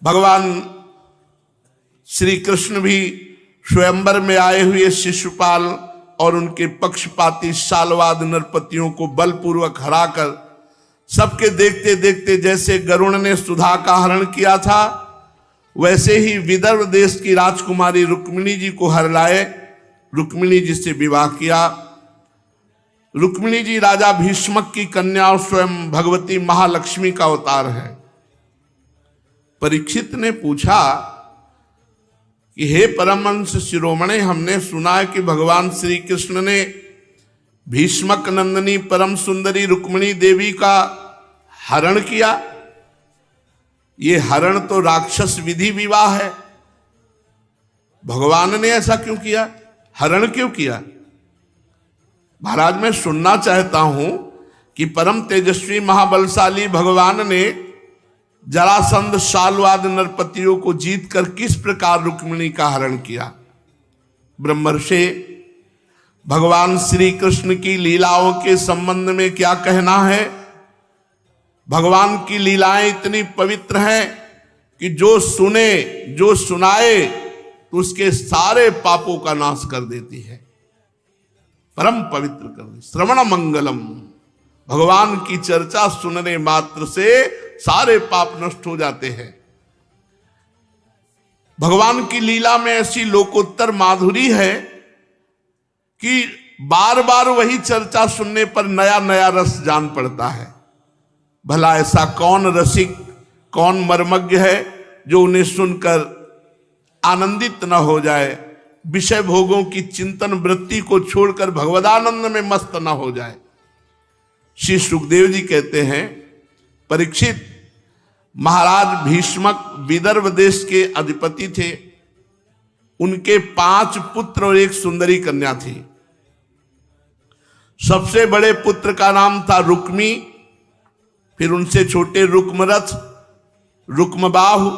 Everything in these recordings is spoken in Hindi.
भगवान श्री कृष्ण भी स्वयंवर में आए हुए शिशुपाल और उनके पक्षपाती सालवाद नरपतियों को बलपूर्वक हराकर सबके देखते देखते जैसे गरुण ने सुधा का हरण किया था, वैसे ही विदर्भ देश की राजकुमारी रुक्मिणी जी को हर लाए, रुक्मिणी जी से विवाह किया। रुक्मिणी जी राजा भीष्मक की कन्या और स्वयं भगवती महालक्ष्मी का अवतार है। परीक्षित ने पूछा कि हे परमहंस शिरोमणि, हमने सुना है कि भगवान श्री कृष्ण ने भीष्मक नंदिनी परम सुंदरी रुक्मिणी देवी का हरण किया। ये हरण तो राक्षस विधि विवाह है, भगवान ने ऐसा क्यों किया, हरण क्यों किया? महाराज, मैं सुनना चाहता हूं कि परम तेजस्वी महाबलशाली भगवान ने जरासंध सालवाद नरपतियों को जीतकर किस प्रकार रुक्मिणी का हरण किया। ब्रह्मर्षि, भगवान श्री कृष्ण की लीलाओं के संबंध में क्या कहना है? भगवान की लीलाएं इतनी पवित्र हैं कि जो सुने, जो सुनाए तो उसके सारे पापों का नाश कर देती है, परम पवित्र कर देती। श्रवण मंगलम, भगवान की चर्चा सुनने मात्र से सारे पाप नष्ट हो जाते हैं। भगवान की लीला में ऐसी लोकोत्तर माधुरी है कि बार बार वही चर्चा सुनने पर नया नया रस जान पड़ता है। भला ऐसा कौन रसिक, कौन मर्मज्ञ है जो उन्हें सुनकर आनंदित न हो जाए, विषय भोगों की चिंतन वृत्ति को छोड़कर भगवदानंद में मस्त न हो जाए। श्री सुखदेव जी कहते हैं, परीक्षित, महाराज भीष्मक विदर्भ देश के अधिपति थे। उनके 5 पुत्र और 1 सुंदरी कन्या थी। सबसे बड़े पुत्र का नाम था रुक्मी, फिर उनसे छोटे रुक्मरथ, रुक्मबाहु,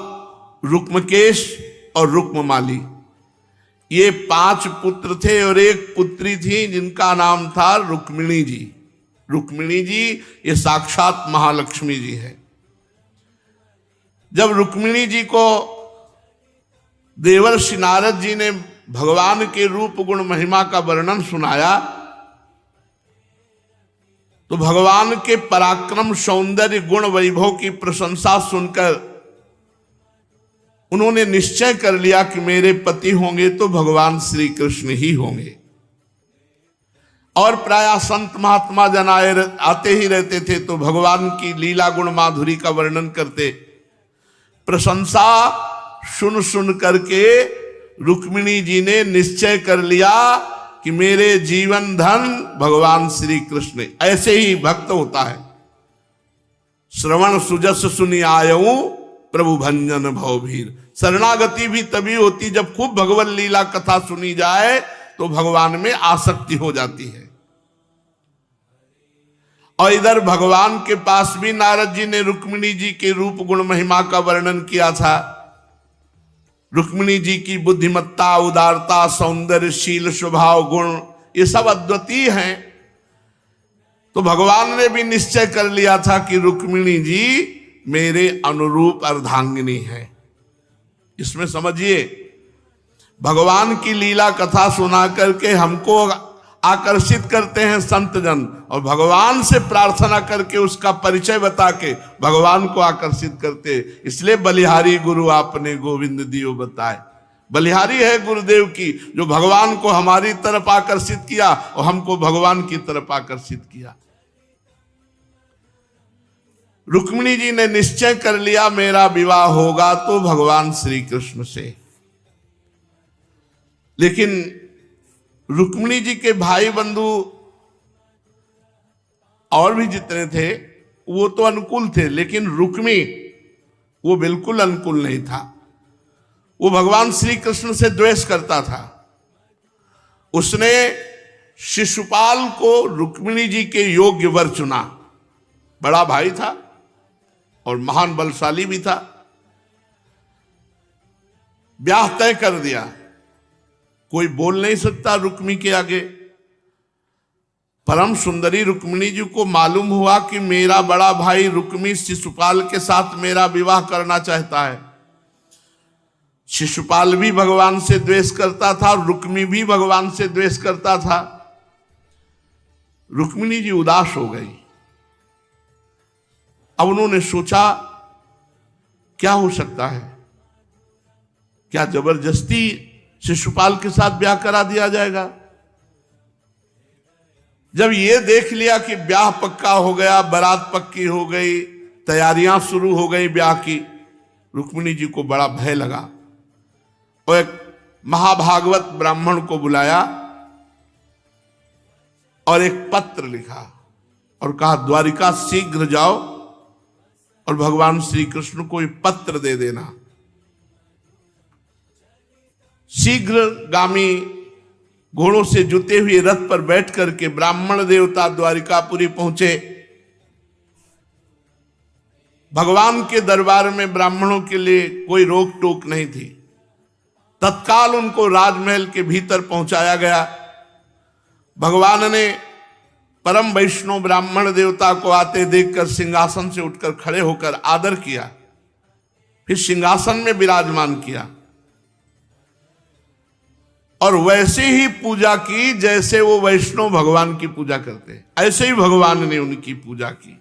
रुक्मकेश और रुक्ममाली। ये 5 पुत्र थे और 1 पुत्री थी जिनका नाम था रुक्मिणी जी। रुक्मिणी जी ये साक्षात महालक्ष्मी जी है। जब रुक्मिणी जी को देवर्षि नारद जी ने भगवान के रूप गुण महिमा का वर्णन सुनाया तो भगवान के पराक्रम, सौंदर्य, गुण, वैभव की प्रशंसा सुनकर उन्होंने निश्चय कर लिया कि मेरे पति होंगे तो भगवान श्री कृष्ण ही होंगे। और प्रायः संत महात्मा जन आते ही रहते थे तो भगवान की लीला गुण माधुरी का वर्णन करते। प्रशंसा सुन सुन करके रुक्मिणी जी ने निश्चय कर लिया कि मेरे जीवन धन भगवान श्री कृष्ण। ऐसे ही भक्त होता है। श्रवण सुजस सुनि आयऊ प्रभु भंजन भवभीर। शरणागति भी तभी होती जब खूब भगवत लीला कथा सुनी जाए तो भगवान में आसक्ति हो जाती है। और इधर भगवान के पास भी नारद जी ने रुक्मिणी जी के रूप गुण महिमा का वर्णन किया था। रुक्मिणी जी की बुद्धिमत्ता, उदारता, सौंदर्य, शील, स्वभाव, गुण ये सब अद्वितीय हैं। तो भगवान ने भी निश्चय कर लिया था कि रुक्मिणी जी मेरे अनुरूप अर्धांगिनी है। इसमें समझिए, भगवान की लीला कथा सुना करके हमको आकर्षित करते हैं संत जन, और भगवान से प्रार्थना करके उसका परिचय बता के भगवान को आकर्षित करते। इसलिए बलिहारी गुरु आपने गोविंद दियो बताए। बलिहारी है गुरुदेव की, जो भगवान को हमारी तरफ आकर्षित किया और हमको भगवान की तरफ आकर्षित किया। रुक्मिणी जी ने निश्चय कर लिया मेरा विवाह होगा तो भगवान श्री कृष्ण से। लेकिन रुक्मिणी जी के भाई बंधु और भी जितने थे वो तो अनुकूल थे, लेकिन रुक्मी वो बिल्कुल अनुकूल नहीं था। वो भगवान श्री कृष्ण से द्वेष करता था। उसने शिशुपाल को रुक्मिणी जी के योग्य वर चुना। बड़ा भाई था और महान बलशाली भी था। ब्याह तय कर दिया। कोई बोल नहीं सकता रुक्मी के आगे। परम सुंदरी रुक्मिणी जी को मालूम हुआ कि मेरा बड़ा भाई रुक्मी शिशुपाल के साथ मेरा विवाह करना चाहता है। शिशुपाल भी भगवान से द्वेष करता था और रुक्मी भी भगवान से द्वेष करता था। रुक्मिणी जी उदास हो गई। अब उन्होंने सोचा क्या हो सकता है, क्या जबरदस्ती शिशुपाल के साथ ब्याह करा दिया जाएगा। जब ये देख लिया कि ब्याह पक्का हो गया, बारात पक्की हो गई, तैयारियां शुरू हो गई ब्याह की, रुक्मिणी जी को बड़ा भय लगा और एक महाभागवत ब्राह्मण को बुलाया और एक पत्र लिखा और कहा द्वारिका शीघ्र जाओ और भगवान श्री कृष्ण को ये पत्र दे देना। शीघ्र गामी घोड़ों से जुते हुए रथ पर बैठ करके ब्राह्मण देवता द्वारिकापुरी पहुंचे। भगवान के दरबार में ब्राह्मणों के लिए कोई रोक टोक नहीं थी। तत्काल उनको राजमहल के भीतर पहुंचाया गया। भगवान ने परम वैष्णव ब्राह्मण देवता को आते देखकर सिंहासन से उठकर खड़े होकर आदर किया, फिर सिंहासन में विराजमान किया और वैसे ही पूजा की जैसे वो वैष्णव भगवान की पूजा करते। ऐसे ही भगवान ने उनकी पूजा की।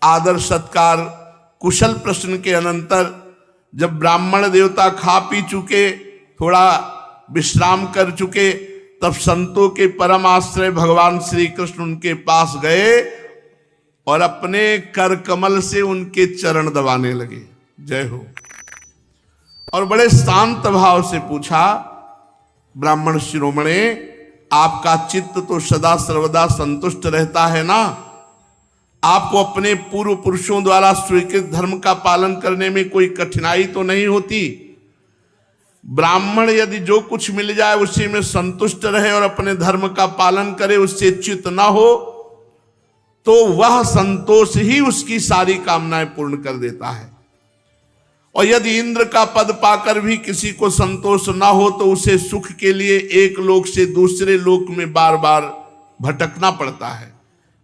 आदर सत्कार कुशल प्रश्न के अनंतर जब ब्राह्मण देवता खा पी चुके, थोड़ा विश्राम कर चुके, तब संतों के परम आश्रय भगवान श्री कृष्ण उनके पास गए और अपने कर कमल से उनके चरण दबाने लगे। जय हो। और बड़े शांत भाव से पूछा, ब्राह्मण शिरोमणे, आपका चित्त तो सदा सर्वदा संतुष्ट रहता है ना? आपको अपने पूर्व पुरुषों द्वारा स्वीकृत धर्म का पालन करने में कोई कठिनाई तो नहीं होती? ब्राह्मण यदि जो कुछ मिल जाए उसी में संतुष्ट रहे और अपने धर्म का पालन करे, उससे च्युत न हो, तो वह संतोष ही उसकी सारी कामनाएं पूर्ण कर देता है। और यदि इंद्र का पद पाकर भी किसी को संतोष न हो तो उसे सुख के लिए एक लोक से दूसरे लोक में बार बार भटकना पड़ता है।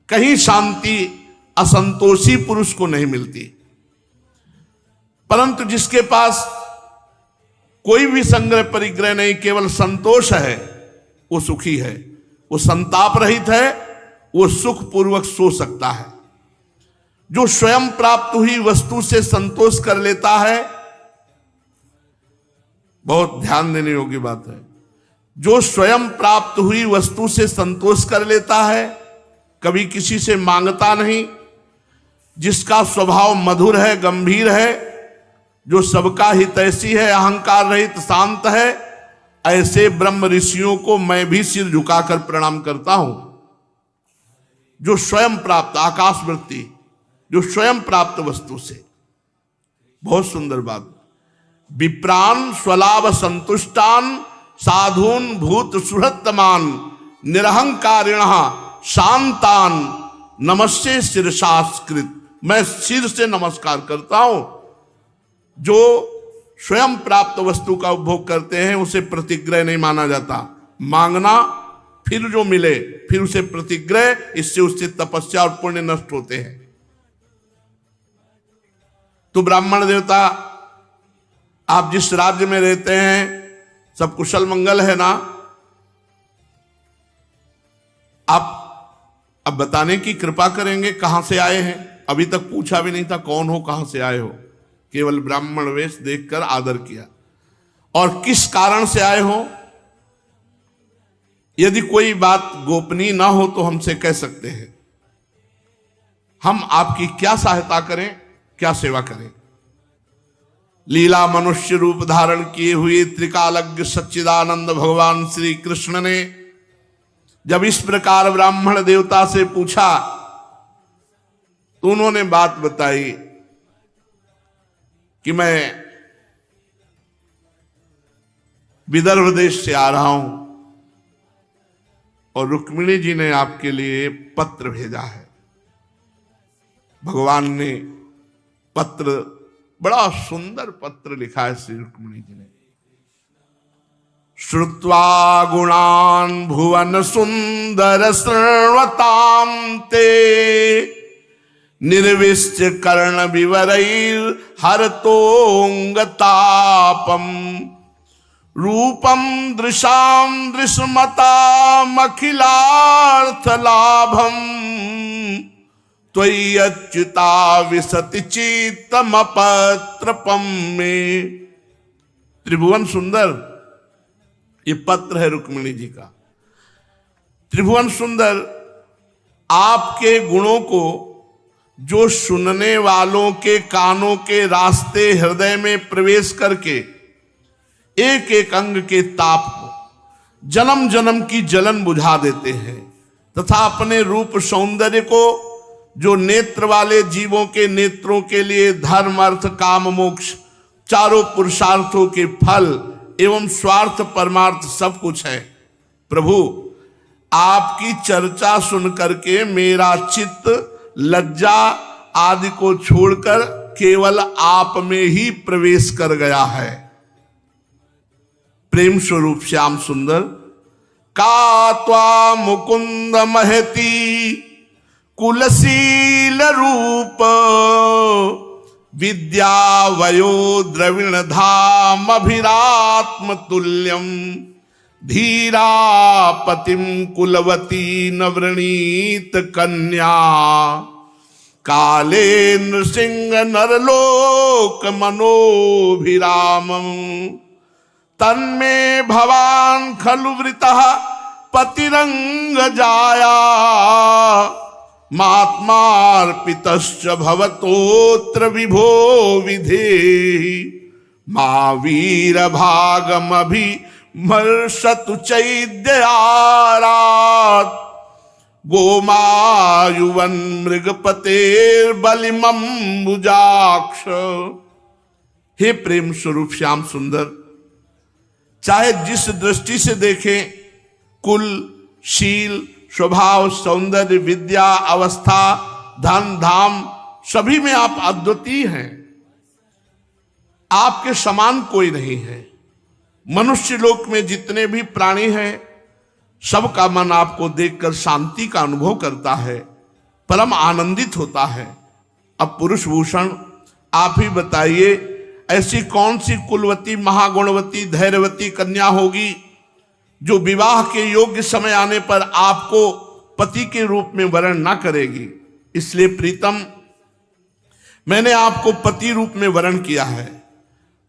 कहीं शांति असंतोषी पुरुष को नहीं मिलती। परंतु जिसके पास कोई भी संग्रह परिग्रह नहीं, केवल संतोष है, वो सुखी है, वो संताप रहित है, वो सुख पूर्वक सो सकता है। जो स्वयं प्राप्त हुई वस्तु से संतोष कर लेता है, बहुत ध्यान देने योग्य बात है, जो स्वयं प्राप्त हुई वस्तु से संतोष कर लेता है, कभी किसी से मांगता नहीं, जिसका स्वभाव मधुर है, गंभीर है, जो सबका हितैषी है, अहंकार रहित, शांत है, ऐसे ब्रह्म ऋषियों को मैं भी सिर झुकाकर प्रणाम करता हूं। जो स्वयं प्राप्त आकाश वृत्ति, जो स्वयं प्राप्त वस्तु से। बहुत सुंदर बात। विप्रान स्वलाभ संतुष्टान साधून भूत सुहृतमान निरहंकारिण शांतान नमस्ते शीर्षास्कृत। मैं सिर से नमस्कार करता हूं। जो स्वयं प्राप्त वस्तु का उपभोग करते हैं उसे प्रतिग्रह नहीं माना जाता। मांगना, फिर जो मिले, फिर उसे प्रतिग्रह, इससे उससे तपस्या और पुण्य नष्ट होते हैं। तो ब्राह्मण देवता, आप जिस राज्य में रहते हैं सब कुशल मंगल है ना? आप अब बताने की कृपा करेंगे कहां से आए हैं? अभी तक पूछा भी नहीं था कौन हो, कहां से आए हो, केवल ब्राह्मण वेश देखकर आदर किया। और किस कारण से आए हो? यदि कोई बात गोपनीय ना हो तो हमसे कह सकते हैं। हम आपकी क्या सहायता करें, क्या सेवा करें? लीला मनुष्य रूप धारण किए हुए त्रिकालज्ञ सच्चिदानंद भगवान श्री कृष्ण ने जब इस प्रकार ब्राह्मण देवता से पूछा तो उन्होंने बात बताई कि मैं विदर्भ देश से आ रहा हूं और रुक्मिणी जी ने आपके लिए पत्र भेजा है। भगवान ने पत्र, बड़ा सुंदर पत्र लिखा है श्री रुक्मिणी जी ने। श्रुत्वा गुणान भुवन सुंदर शृण्वतां ते निर्विश्य कर्ण विवरैर हरतोंगतापम रूपम दृशाम दृश्मतामखिलार्थ लाभम त्वयि अच्युता विसति चित्तमपत्रपम में। त्रिभुवन सुंदर, ये पत्र है रुक्मिणी जी का। त्रिभुवन सुंदर, आपके गुणों को जो सुनने वालों के कानों के रास्ते हृदय में प्रवेश करके एक एक अंग के ताप को जन्म जन्म की जलन बुझा देते हैं, तथा अपने रूप सौंदर्य को जो नेत्र वाले जीवों के नेत्रों के लिए धर्म अर्थ काम मोक्ष चारों पुरुषार्थों के फल एवं स्वार्थ परमार्थ सब कुछ है, प्रभु आपकी चर्चा सुन करके मेरा चित्त लज्जा आदि को छोड़कर केवल आप में ही प्रवेश कर गया है। प्रेम स्वरूप श्याम सुंदर, का त्वा मुकुंद महती कुलशील रूप विद्या वयो द्रविण धाम अभिरात्म तुल्यम धीरा पतिम कुलवती नवृणीत कन्या काले नृसिंह नरलोक मनोभिरामम तन्मे भवान खलु वृतः पतिरंग जाया मात्मार्पितश्च भवतोत्र विभो विधेहि मा वीर भागमभि मर्षतु चैद्यारात् गोमायुवन मृगपतेर बलिमंबुजाक्ष। हे प्रेम स्वरूप श्याम सुंदर, चाहे जिस दृष्टि से देखें, कुल शील स्वभाव सौंदर्य विद्या अवस्था धन धाम सभी में आप अद्वितीय हैं। आपके समान कोई नहीं है। मनुष्य लोक में जितने भी प्राणी हैं सबका मन आपको देखकर शांति का अनुभव करता है, परम आनंदित होता है। अब पुरुष भूषण आप ही बताइए, ऐसी कौन सी कुलवती महागुणवती धैर्यवती कन्या होगी जो विवाह के योग्य समय आने पर आपको पति के रूप में वरण ना करेगी। इसलिए प्रीतम, मैंने आपको पति रूप में वरण किया है।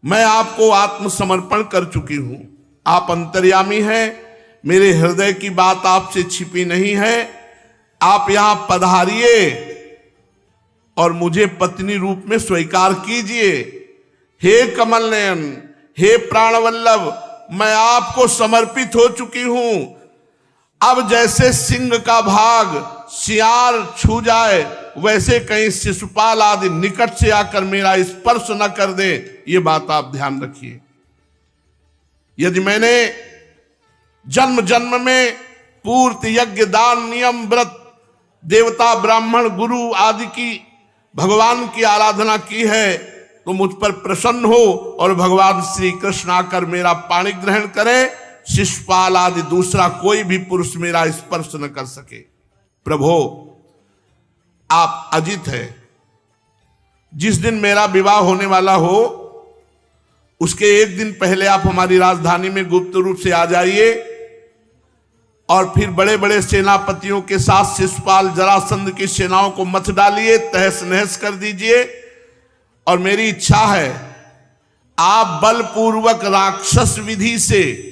मैं आपको आत्मसमर्पण कर चुकी हूं। आप अंतर्यामी हैं, मेरे हृदय की बात आपसे छिपी नहीं है। आप यहां पधारिए और मुझे पत्नी रूप में स्वीकार कीजिए। हे कमल नयन, हे प्राणवल्लभ, मैं आपको समर्पित हो चुकी हूं। अब जैसे सिंह का भाग सियार छू जाए, वैसे कहीं शिशुपाल आदि निकट से आकर मेरा स्पर्श न कर दे, ये बात आप ध्यान रखिए। यदि मैंने जन्म जन्म में पूर्ति यज्ञ दान नियम व्रत देवता ब्राह्मण गुरु आदि की भगवान की आराधना की है, तो मुझ पर प्रसन्न हो और भगवान श्री कृष्ण आकर मेरा पाणी ग्रहण करे, शिशुपाल आदि दूसरा कोई भी पुरुष मेरा स्पर्श न कर सके। प्रभो, आप अजित है। जिस दिन मेरा विवाह होने वाला हो उसके एक दिन पहले आप हमारी राजधानी में गुप्त रूप से आ जाइए और फिर बड़े बड़े सेनापतियों के साथ शिशुपाल जरासंध की सेनाओं को मत डालिए, तहस नहस कर दीजिए। और मेरी इच्छा है आप बलपूर्वक राक्षस विधि से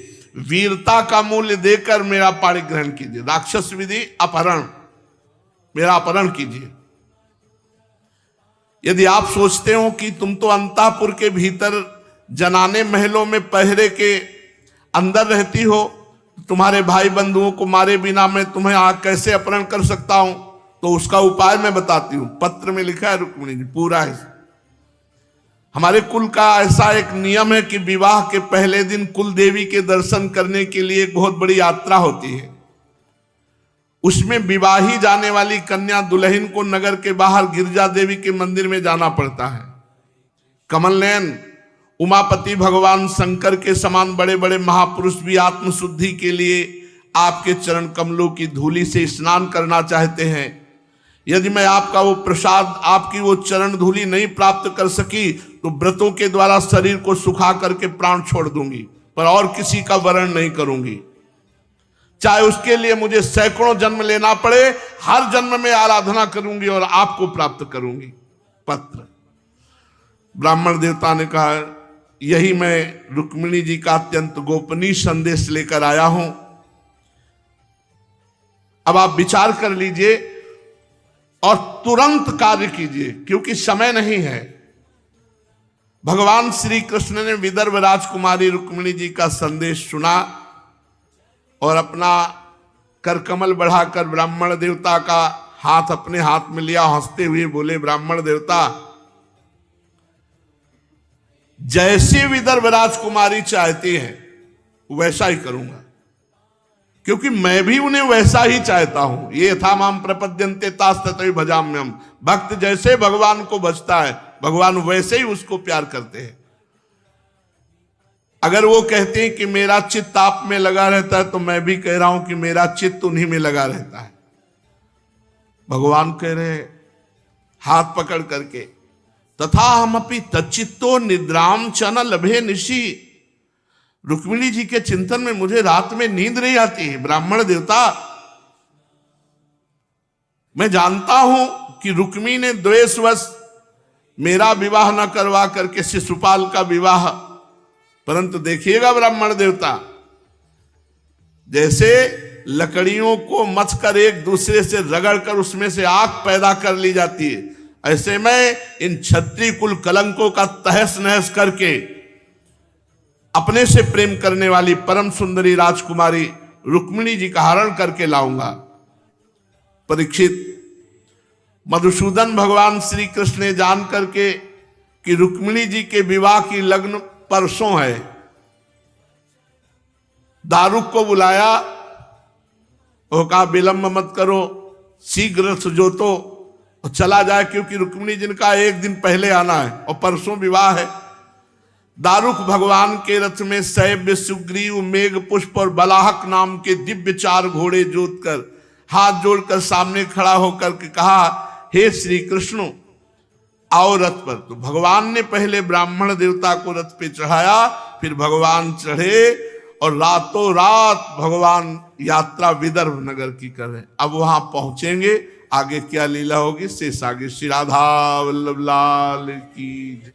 वीरता का मूल्य देकर मेरा पाणी ग्रहण कीजिए। राक्षस विधि अपहरण, मेरा अपहरण कीजिए। यदि आप सोचते हो कि तुम तो अंतःपुर के भीतर जनाने महलों में पहरे के अंदर रहती हो, तुम्हारे भाई बंधुओं को मारे बिना मैं तुम्हें कैसे अपहरण कर सकता हूं, तो उसका उपाय मैं बताती हूं। पत्र में लिखा है रुक्मिणी जी, पूरा है। हमारे कुल का ऐसा एक नियम है कि विवाह के पहले दिन कुल देवी के दर्शन करने के लिए एक बहुत बड़ी यात्रा होती है। उसमें विवाही जाने वाली कन्या दुल्हन को नगर के बाहर गिरजा देवी के मंदिर में जाना पड़ता है। कमल नयन, उमापति भगवान शंकर के समान बड़े बड़े महापुरुष भी आत्मशुद्धि के लिए आपके चरण कमलों की धूलि से स्नान करना चाहते हैं। यदि मैं आपका वो प्रसाद, आपकी वो चरण धूलि नहीं प्राप्त कर सकी तो व्रतों के द्वारा शरीर को सुखा करके प्राण छोड़ दूंगी, पर और किसी का वरण नहीं करूंगी। चाहे उसके लिए मुझे सैकड़ों जन्म लेना पड़े, हर जन्म में आराधना करूंगी और आपको प्राप्त करूंगी। पत्र ब्राह्मण देवता ने कहा, यही मैं रुक्मिणी जी का अत्यंत गोपनीय संदेश लेकर आया हूं। अब आप विचार कर लीजिए और तुरंत कार्य कीजिए, क्योंकि समय नहीं है। भगवान श्री कृष्ण ने विदर्भ राजकुमारी रुक्मिणी जी का संदेश सुना और अपना करकमल बढ़ाकर ब्राह्मण देवता का हाथ अपने हाथ में लिया, हंसते हुए बोले, ब्राह्मण देवता, जैसे विदर्भ राजकुमारी चाहती है वैसा ही करूंगा, क्योंकि मैं भी उन्हें वैसा ही चाहता हूं। ये यथा माम प्रपद्यन्ते तास्तथैव भजाम्यहम्। भक्त जैसे भगवान को भजता है, भगवान वैसे ही उसको प्यार करते हैं। अगर वो कहते हैं कि मेरा चित्त आप में लगा रहता है, तो मैं भी कह रहा हूं कि मेरा चित्त उन्हीं में लगा रहता है। भगवान कह रहे हाथ पकड़ करके, तथा हमपि तच्चित्तो निद्राम च न लभे निशि। रुक्मिणी जी के चिंतन में मुझे रात में नींद नहीं आती है। ब्राह्मण देवता, मैं जानता हूं कि रुक्मिणी ने द्वेषवश मेरा विवाह न करवा करके शिशुपाल का विवाह, परंतु देखिएगा ब्राह्मण देवता, जैसे लकड़ियों को मथकर एक दूसरे से रगड़कर उसमें से आग पैदा कर ली जाती है, ऐसे में इन क्षत्रिय कुल कलंकों का तहस नहस करके अपने से प्रेम करने वाली परम सुंदरी राजकुमारी रुक्मिणी जी का हरण करके लाऊंगा। परीक्षित, मधुसूदन भगवान श्री कृष्ण ने जान करके कि रुक्मिणी जी के विवाह की लग्न परसों है, दारुक को बुलाया और कहा, विलंब मत करो, शीघ्र सुजोतो और चला जाए, क्योंकि रुक्मिणी जी का एक दिन पहले आना है और परसों विवाह है। दारुक भगवान के रथ में सैव्य, सुग्रीव, मेघ पुष्प और बलाहक नाम के दिव्य 4 घोड़े जोतकर हाथ जोड़कर सामने खड़ा होकर के कहा, हे श्री कृष्ण, आओ रथ पर। तो भगवान ने पहले ब्राह्मण देवता को रथ पे चढ़ाया, फिर भगवान चढ़े और रातों रात भगवान यात्रा विदर्भ नगर की कर रहे। अब वहां पहुंचेंगे, आगे क्या लीला होगी शेष आगे। श्री राधा वल्लभ लाल की।